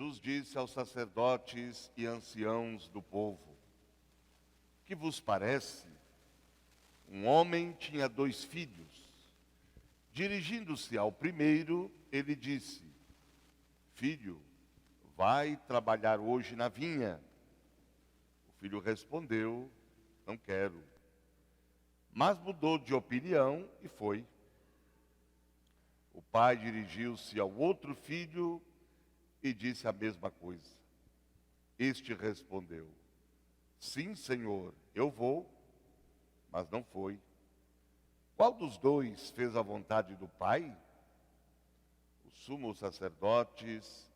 Jesus disse aos sacerdotes e anciãos do povo: que vos parece? Um homem tinha 2 filhos. Dirigindo-se ao primeiro, ele disse: filho, vai trabalhar hoje na vinha. O filho respondeu: não quero. Mas mudou de opinião e foi. O pai dirigiu-se ao outro filho e disse a mesma coisa. Este respondeu: sim, senhor, eu vou. Mas não foi. Qual dos 2 fez a vontade do pai? Os sumos sacerdotes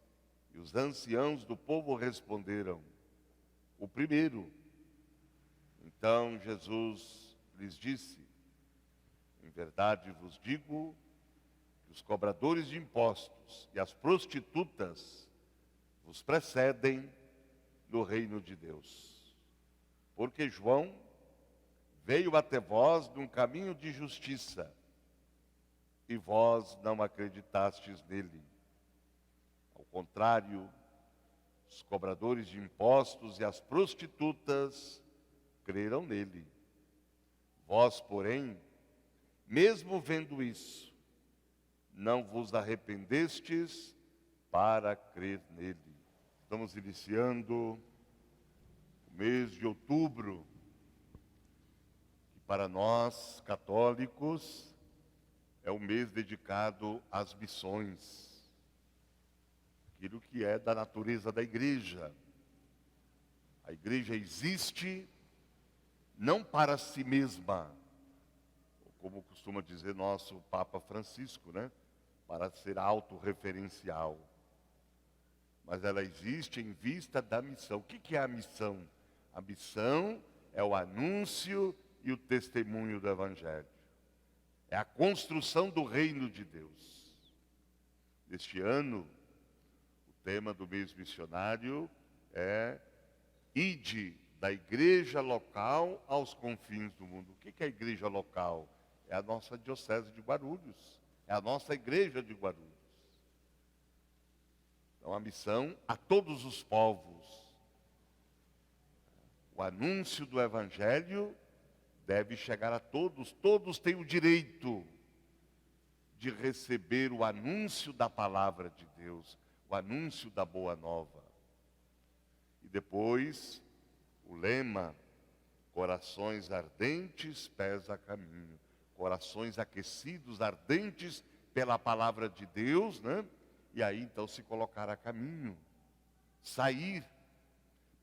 e os anciãos do povo responderam: o primeiro. Então Jesus lhes disse: em verdade vos digo que os cobradores de impostos e as prostitutas vos precedem no reino de Deus. Porque João veio até vós num caminho de justiça, e vós não acreditastes nele. Ao contrário, os cobradores de impostos e as prostitutas creram nele. Vós, porém, mesmo vendo isso, não vos arrependestes para crer nele. Estamos iniciando o mês de outubro, que para nós católicos é um mês dedicado às missões, aquilo que é da natureza da igreja. A igreja existe não para si mesma, como costuma dizer nosso Papa Francisco, né? Para ser autorreferencial. Mas ela existe em vista da missão. O que é a missão? A missão é o anúncio e o testemunho do Evangelho. É a construção do reino de Deus. Este ano, o tema do mês missionário é Ide da igreja local aos confins do mundo. O que é a igreja local? É a nossa diocese de Guarulhos. É a nossa igreja de Guarulhos. Então a missão a todos os povos. O anúncio do Evangelho deve chegar a todos. Todos têm o direito de receber o anúncio da palavra de Deus, o anúncio da boa nova. E depois, o lema: corações ardentes, pés a caminho. Corações aquecidos, ardentes pela palavra de Deus, né? E aí então se colocar a caminho. Sair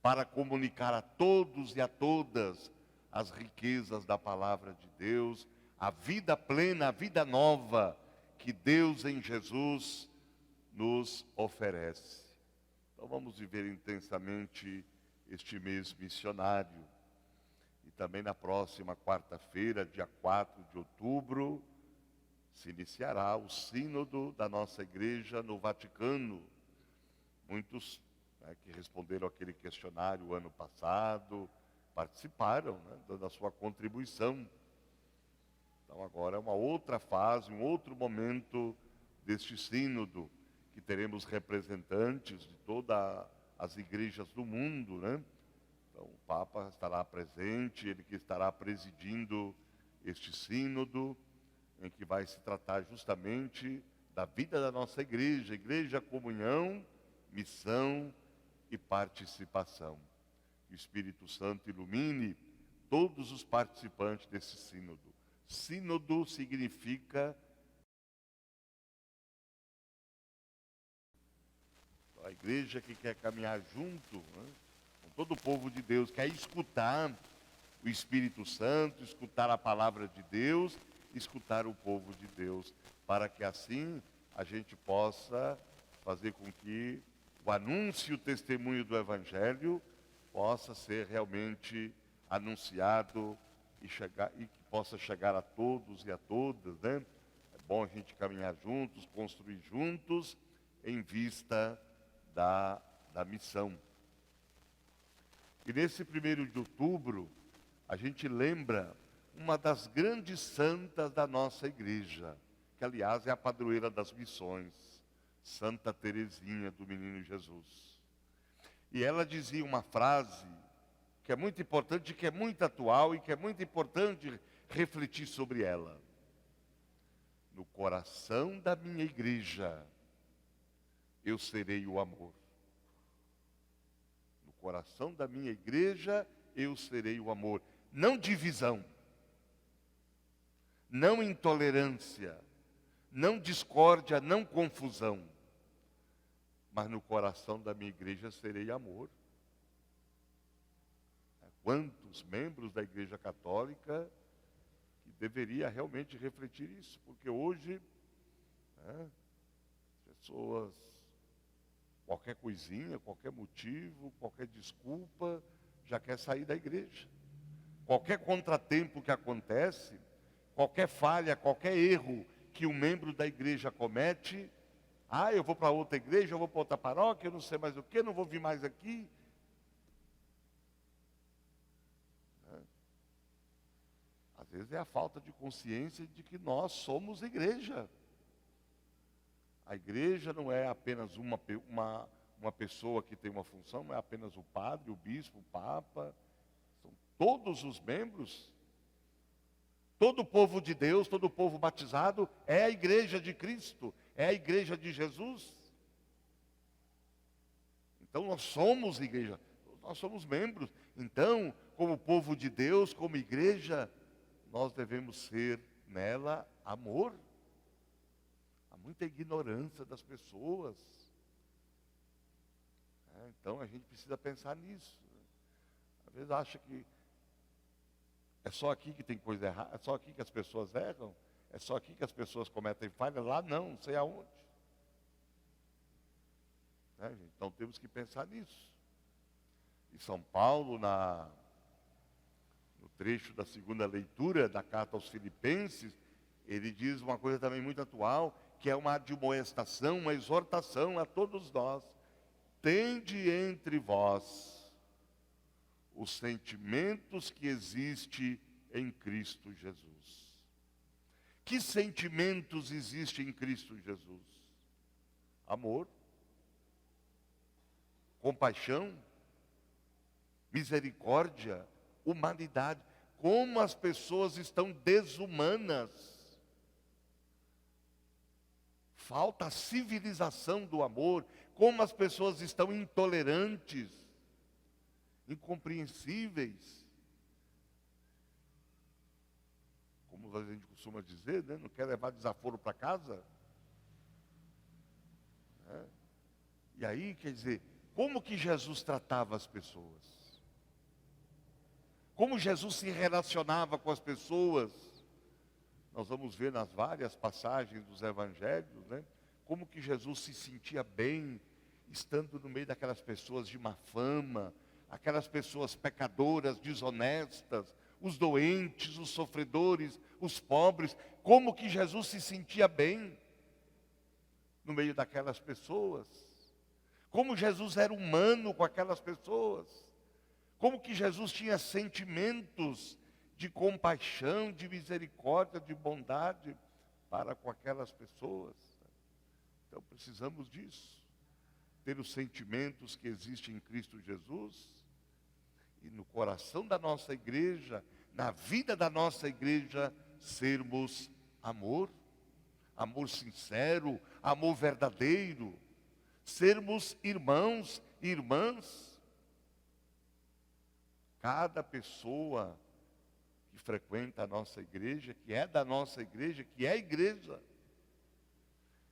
para comunicar a todos e a todas as riquezas da palavra de Deus, a vida plena, a vida nova que Deus em Jesus nos oferece. Então vamos viver intensamente este mês missionário. E também na próxima quarta-feira, dia 4 de outubro, se iniciará o sínodo da nossa igreja no Vaticano. Muitos, né, que responderam aquele questionário o ano passado, participaram, né, dando a sua contribuição. Então agora é uma outra fase, um outro momento deste sínodo, que teremos representantes de todas as igrejas do mundo, né? Então o Papa estará presente, ele que estará presidindo este sínodo, em que vai se tratar justamente da vida da nossa igreja, igreja, comunhão, missão e participação. Que o Espírito Santo ilumine todos os participantes desse sínodo. Sínodo significa a igreja que quer caminhar junto, né, com todo o povo de Deus, quer escutar o Espírito Santo, escutar a palavra de Deus, escutar o povo de Deus, para que assim a gente possa fazer com que o anúncio e o testemunho do Evangelho possa ser realmente anunciado e que possa chegar a todos e a todas, né? É bom a gente caminhar juntos, construir juntos, em vista da missão. E nesse 1º de outubro, a gente lembra uma das grandes santas da nossa igreja, que aliás é a padroeira das missões, Santa Teresinha do Menino Jesus. E ela dizia uma frase que é muito importante, que é muito atual e que é muito importante refletir sobre ela. No coração da minha igreja, eu serei o amor. No coração da minha igreja, eu serei o amor. Não divisão, não intolerância, não discórdia, não confusão. Mas no coração da minha igreja serei amor. Quantos membros da Igreja Católica que deveria realmente refletir isso? Porque hoje, pessoas, qualquer coisinha, qualquer motivo, qualquer desculpa, já quer sair da igreja. Qualquer contratempo que acontece, qualquer falha, qualquer erro que um membro da igreja comete, eu vou para outra igreja, eu vou para outra paróquia, eu não sei mais o que, não vou vir mais aqui. Às vezes é a falta de consciência de que nós somos igreja. A igreja não é apenas uma pessoa que tem uma função, não é apenas o padre, o bispo, o papa. São todos os membros. Todo o povo de Deus, todo o povo batizado é a igreja de Cristo, é a igreja de Jesus. Então nós somos igreja, nós somos membros. Então, como povo de Deus, como igreja, nós devemos ser nela amor. Há muita ignorância das pessoas. Então a gente precisa pensar nisso. Às vezes acha que é só aqui que tem coisa errada, é só aqui que as pessoas erram, é só aqui que as pessoas cometem falha, lá não sei aonde. Então temos que pensar nisso. E São Paulo, no trecho da segunda leitura da carta aos Filipenses, ele diz uma coisa também muito atual, que é uma admoestação, uma exortação a todos nós. Tende entre vós os sentimentos que existem em Cristo Jesus. Que sentimentos existem em Cristo Jesus? Amor, compaixão, misericórdia, humanidade. Como as pessoas estão desumanas. Falta a civilização do amor. Como as pessoas estão intolerantes, incompreensíveis. Como a gente costuma dizer, não quer levar desaforo para casa. E aí, quer dizer, como que Jesus tratava as pessoas? Como Jesus se relacionava com as pessoas? Nós vamos ver nas várias passagens dos evangelhos, como que Jesus se sentia bem, estando no meio daquelas pessoas de má fama, aquelas pessoas pecadoras, desonestas, os doentes, os sofredores, os pobres. Como que Jesus se sentia bem no meio daquelas pessoas? Como Jesus era humano com aquelas pessoas? Como que Jesus tinha sentimentos de compaixão, de misericórdia, de bondade para com aquelas pessoas? Então precisamos disso. Ter os sentimentos que existem em Cristo Jesus. E no coração da nossa igreja, na vida da nossa igreja, sermos amor. Amor sincero, amor verdadeiro. Sermos irmãos e irmãs. Cada pessoa que frequenta a nossa igreja, que é da nossa igreja, que é a igreja,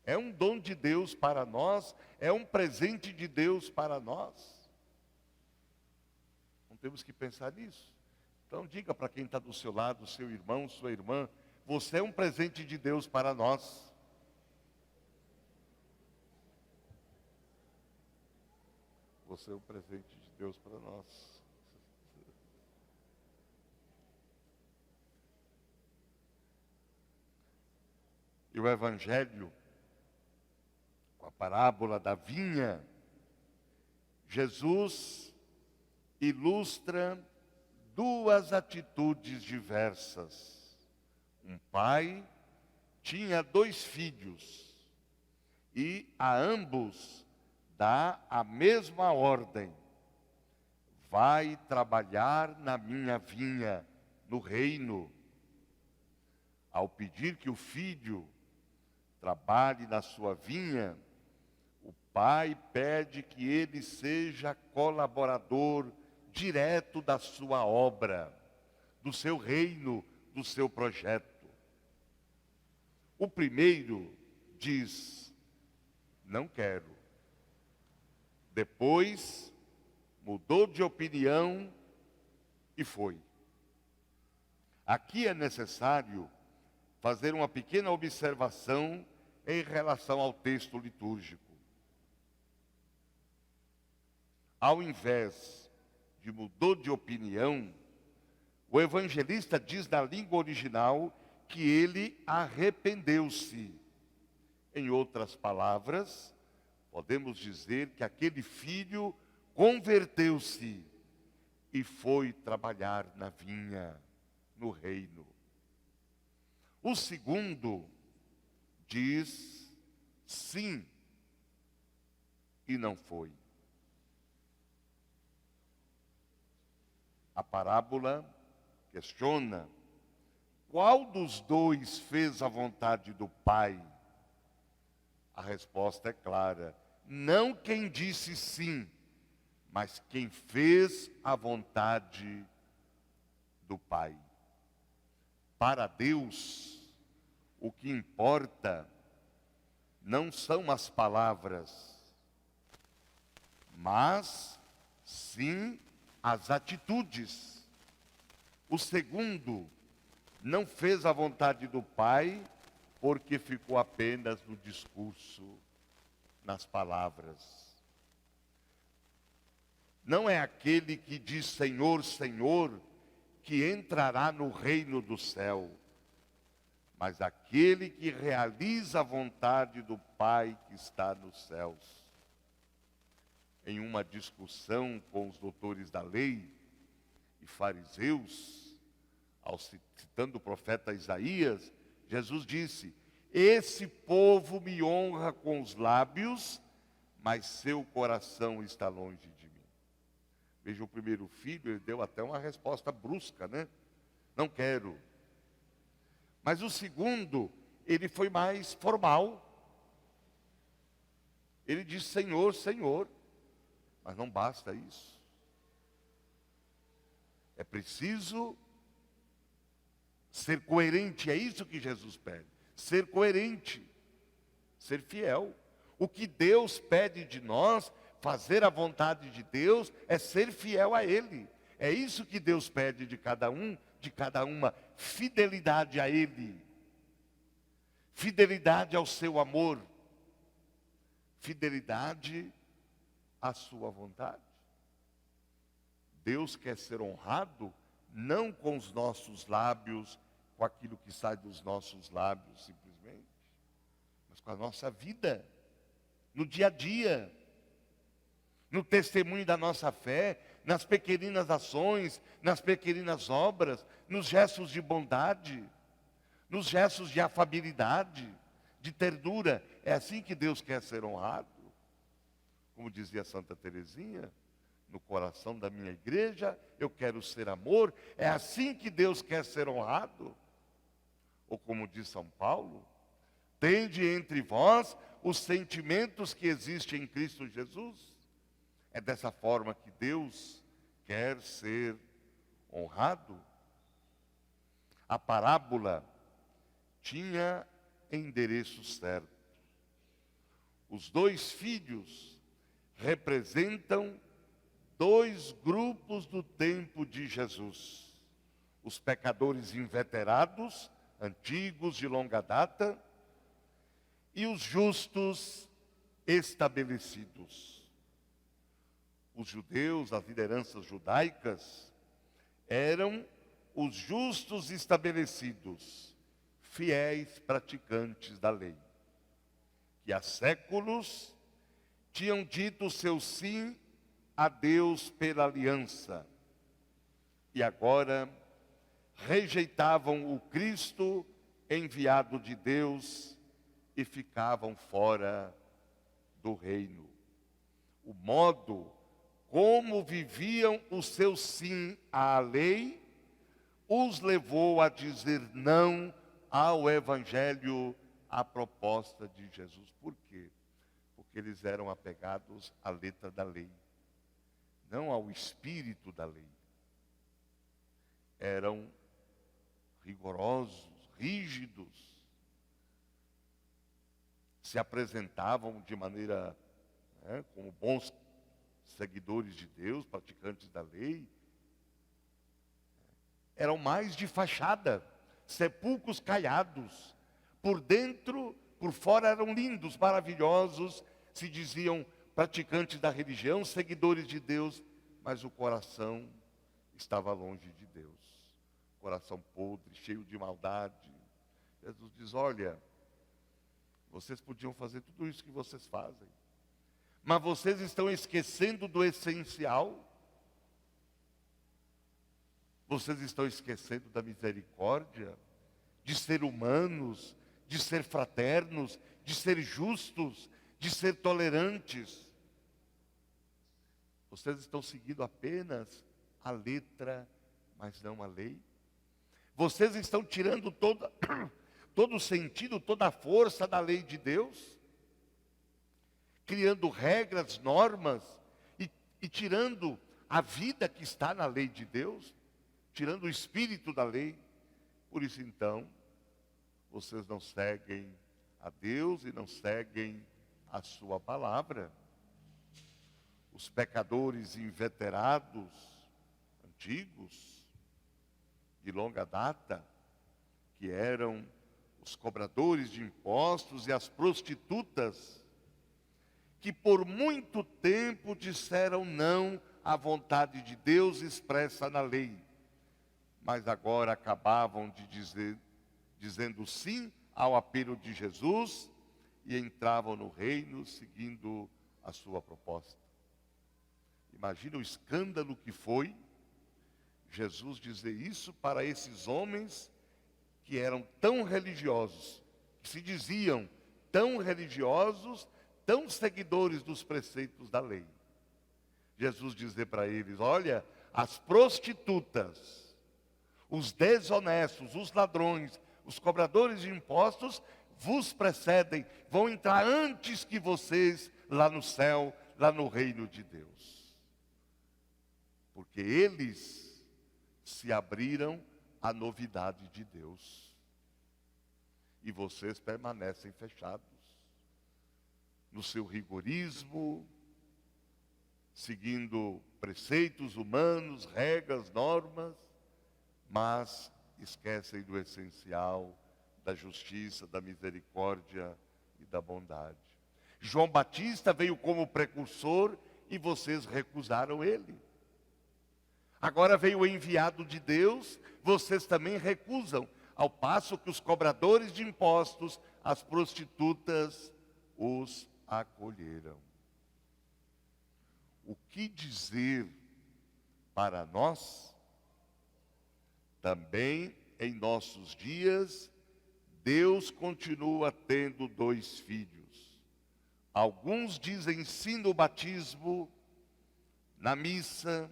é um dom de Deus para nós, é um presente de Deus para nós. Não temos que pensar nisso. Então diga para quem está do seu lado, seu irmão, sua irmã, você é um presente de Deus para nós. Você é um presente de Deus para nós. E o Evangelho, com a parábola da vinha, Jesus ilustra duas atitudes diversas. Um pai tinha 2 filhos e a ambos dá a mesma ordem: vai trabalhar na minha vinha, no reino. Ao pedir que o filho trabalhe na sua vinha, o pai pede que ele seja colaborador direto da sua obra, do seu reino, do seu projeto. O primeiro diz: não quero. Depois mudou de opinião e foi. Aqui é necessário fazer uma pequena observação em relação ao texto litúrgico. Ao invés de mudou de opinião, o evangelista diz na língua original que ele arrependeu-se. Em outras palavras, podemos dizer que aquele filho converteu-se e foi trabalhar na vinha, no reino. O segundo diz sim e não foi. A parábola questiona: qual dos dois fez a vontade do Pai? A resposta é clara: não quem disse sim, mas quem fez a vontade do Pai. Para Deus, o que importa não são as palavras, mas sim as atitudes. O segundo não fez a vontade do Pai porque ficou apenas no discurso, nas palavras. Não é aquele que diz Senhor, Senhor, que entrará no reino do céu, mas aquele que realiza a vontade do Pai que está nos céus. Em uma discussão com os doutores da lei e fariseus, citando o profeta Isaías, Jesus disse: esse povo me honra com os lábios, mas seu coração está longe de mim. Veja, o primeiro filho, ele deu até uma resposta brusca, né? Não quero. Mas o segundo, ele foi mais formal. Ele disse Senhor, Senhor. Mas não basta isso. É preciso ser coerente, é isso que Jesus pede. Ser coerente, ser fiel. O que Deus pede de nós, fazer a vontade de Deus, é ser fiel a Ele. É isso que Deus pede de cada um, de cada uma. Fidelidade a Ele. Fidelidade ao seu amor. Fidelidade à sua vontade. Deus quer ser honrado não com os nossos lábios, com aquilo que sai dos nossos lábios simplesmente, mas com a nossa vida, no dia a dia, no testemunho da nossa fé, nas pequeninas ações, nas pequeninas obras, nos gestos de bondade, nos gestos de afabilidade, de ternura. É assim que Deus quer ser honrado. Como dizia Santa Teresinha, no coração da minha igreja, eu quero ser amor. É assim que Deus quer ser honrado. Ou como diz São Paulo, tende entre vós os sentimentos que existem em Cristo Jesus. É dessa forma que Deus quer ser honrado. A parábola tinha endereço certo. Os dois filhos representam dois grupos do tempo de Jesus: os pecadores inveterados, antigos, de longa data, e os justos estabelecidos. Os judeus, as lideranças judaicas, eram os justos estabelecidos, fiéis praticantes da lei, que há séculos tinham dito seu sim a Deus pela aliança, e agora rejeitavam o Cristo enviado de Deus e ficavam fora do reino. O modo como viviam o seu sim à lei os levou a dizer não ao evangelho, à proposta de Jesus. Por quê? Porque eles eram apegados à letra da lei, não ao espírito da lei. Eram rigorosos, rígidos, se apresentavam de maneira, como bons seguidores de Deus, praticantes da lei. Eram mais de fachada, sepulcros caiados. Por dentro, por fora eram lindos, maravilhosos, se diziam praticantes da religião, seguidores de Deus, mas o coração estava longe de Deus. Coração podre, cheio de maldade. Jesus diz: olha, vocês podiam fazer tudo isso que vocês fazem, mas vocês estão esquecendo do essencial. Vocês estão esquecendo da misericórdia, de ser humanos, de ser fraternos, de ser justos, de ser tolerantes. Vocês estão seguindo apenas a letra, mas não a lei. Vocês estão tirando todo o sentido, toda a força da lei de Deus, criando regras, normas, e tirando a vida que está na lei de Deus, tirando o espírito da lei. Por isso, então, vocês não seguem a Deus e não seguem a sua palavra. Os pecadores inveterados, antigos, de longa data, que eram os cobradores de impostos e as prostitutas, que por muito tempo disseram não à vontade de Deus expressa na lei, mas agora acabavam de dizendo sim ao apelo de Jesus e entravam no reino seguindo a sua proposta. Imagina o escândalo que foi Jesus dizer isso para esses homens que eram tão religiosos, que se diziam tão religiosos, tão seguidores dos preceitos da lei. Jesus dizer para eles: olha, as prostitutas, os desonestos, os ladrões, os cobradores de impostos vos precedem, vão entrar antes que vocês lá no céu, lá no reino de Deus. Porque eles se abriram à novidade de Deus. E vocês permanecem fechados no seu rigorismo, seguindo preceitos humanos, regras, normas, mas esquecem do essencial, da justiça, da misericórdia e da bondade. João Batista veio como precursor e vocês recusaram ele. Agora veio o enviado de Deus, vocês também recusam, ao passo que os cobradores de impostos, as prostitutas, os acolheram. O que dizer para nós? Também em nossos dias, Deus continua tendo 2 filhos. Alguns dizem sim no batismo, na missa,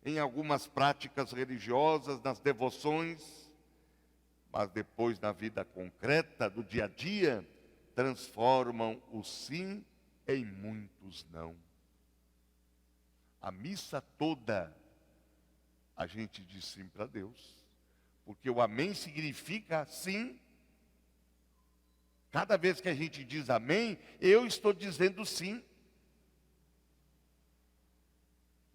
em algumas práticas religiosas, nas devoções, mas depois na vida concreta, do dia a dia, transformam o sim em muitos não. A missa toda, a gente diz sim para Deus, porque o amém significa sim. Cada vez que a gente diz amém, eu estou dizendo sim.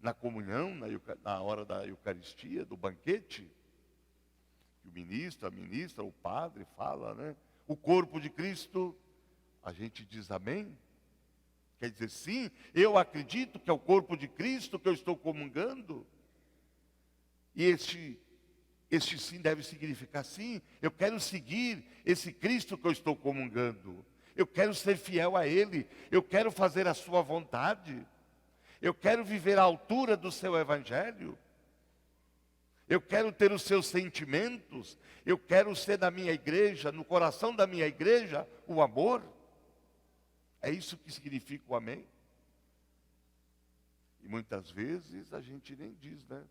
Na comunhão, na hora da Eucaristia, do banquete, que o ministro, a ministra, o padre fala, né? O corpo de Cristo, a gente diz amém. Quer dizer, sim, eu acredito que é o corpo de Cristo que eu estou comungando. E este sim deve significar sim, eu quero seguir esse Cristo que eu estou comungando. Eu quero ser fiel a Ele, eu quero fazer a sua vontade. Eu quero viver à altura do seu evangelho. Eu quero ter os seus sentimentos. Eu quero ser na minha igreja, no coração da minha igreja, o amor. É isso que significa o amém? E muitas vezes a gente nem diz, né?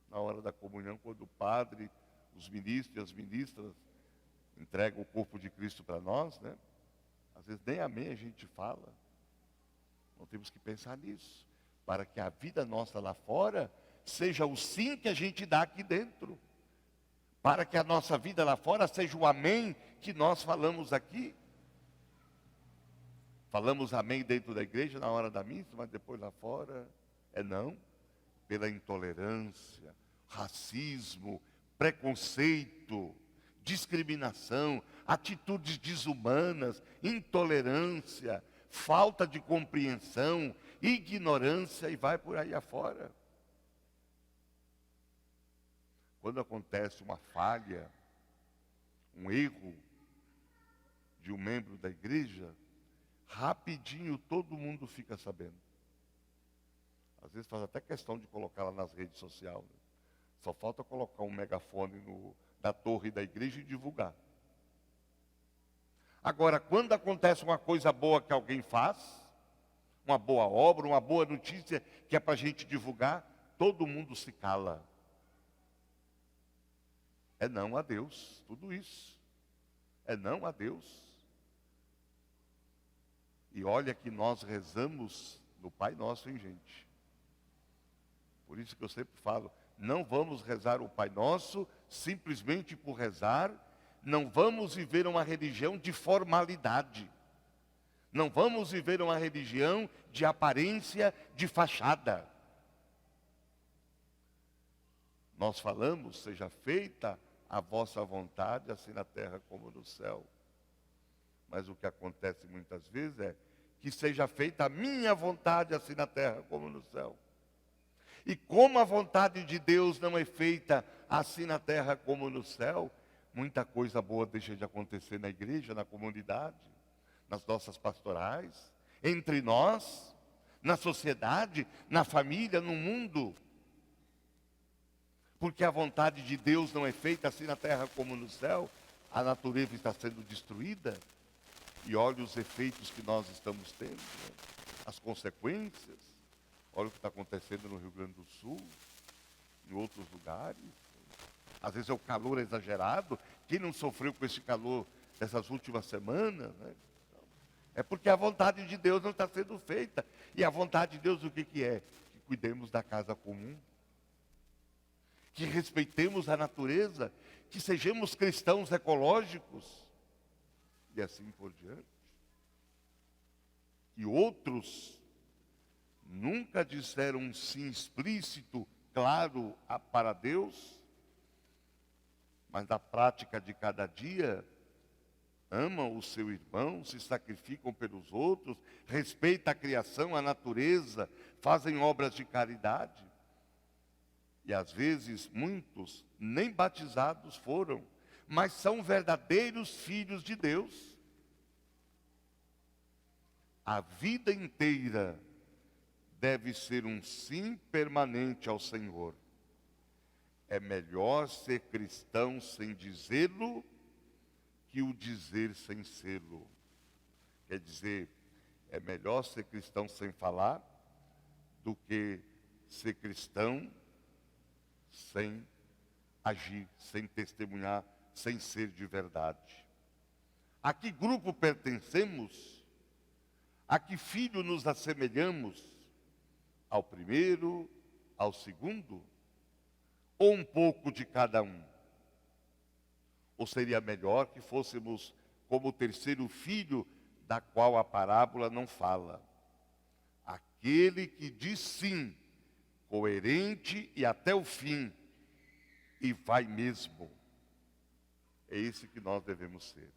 Na hora da comunhão, quando o padre, os ministros e as ministras entregam o corpo de Cristo para nós, né? Às vezes nem amém a gente fala. Não temos que pensar nisso. Para que a vida nossa lá fora seja o sim que a gente dá aqui dentro. Para que a nossa vida lá fora seja o amém que nós falamos aqui. Falamos amém dentro da igreja na hora da missa, mas depois lá fora é não. Pela intolerância, racismo, preconceito, discriminação, atitudes desumanas, intolerância, falta de compreensão, ignorância e vai por aí afora. Quando acontece uma falha, um erro de um membro da igreja, rapidinho todo mundo fica sabendo. Às vezes faz até questão de colocar lá nas redes sociais. Né? Só falta colocar um megafone na torre da igreja e divulgar. Agora, quando acontece uma coisa boa que alguém faz, uma boa obra, uma boa notícia que é para a gente divulgar, todo mundo se cala. É não a Deus, tudo isso. É não a Deus. E olha que nós rezamos no Pai Nosso, hein, gente? Por isso que eu sempre falo, não vamos rezar o Pai Nosso simplesmente por rezar, não vamos viver uma religião de formalidade. Não vamos viver uma religião de aparência, de fachada. Nós falamos, seja feita a vossa vontade, assim na terra como no céu. Mas o que acontece muitas vezes é que seja feita a minha vontade, assim na terra como no céu. E como a vontade de Deus não é feita assim na terra como no céu, muita coisa boa deixa de acontecer na igreja, na comunidade, nas nossas pastorais, entre nós, na sociedade, na família, no mundo. Porque a vontade de Deus não é feita assim na terra como no céu, a natureza está sendo destruída. E olha os efeitos que nós estamos tendo, né? As consequências. Olha o que está acontecendo no Rio Grande do Sul, em outros lugares. Às vezes é o calor exagerado. Quem não sofreu com esse calor dessas últimas semanas, né? É porque a vontade de Deus não está sendo feita. E a vontade de Deus o que é? Que cuidemos da casa comum. Que respeitemos a natureza. Que sejamos cristãos ecológicos. E assim por diante. E outros nunca disseram um sim explícito, claro, para Deus, mas na prática de cada dia, amam o seu irmão, se sacrificam pelos outros, respeitam a criação, a natureza, fazem obras de caridade. E às vezes muitos nem batizados foram, mas são verdadeiros filhos de Deus. A vida inteira deve ser um sim permanente ao Senhor. É melhor ser cristão sem dizê-lo que o dizer sem sê-lo. Quer dizer, é melhor ser cristão sem falar do que ser cristão sem agir, sem testemunhar, sem ser de verdade. A que grupo pertencemos? A que filho nos assemelhamos? Ao primeiro, ao segundo? Ou um pouco de cada um? Ou seria melhor que fôssemos como o terceiro filho, da qual a parábola não fala? Aquele que diz sim, coerente e até o fim, e vai mesmo. É esse que nós devemos ser.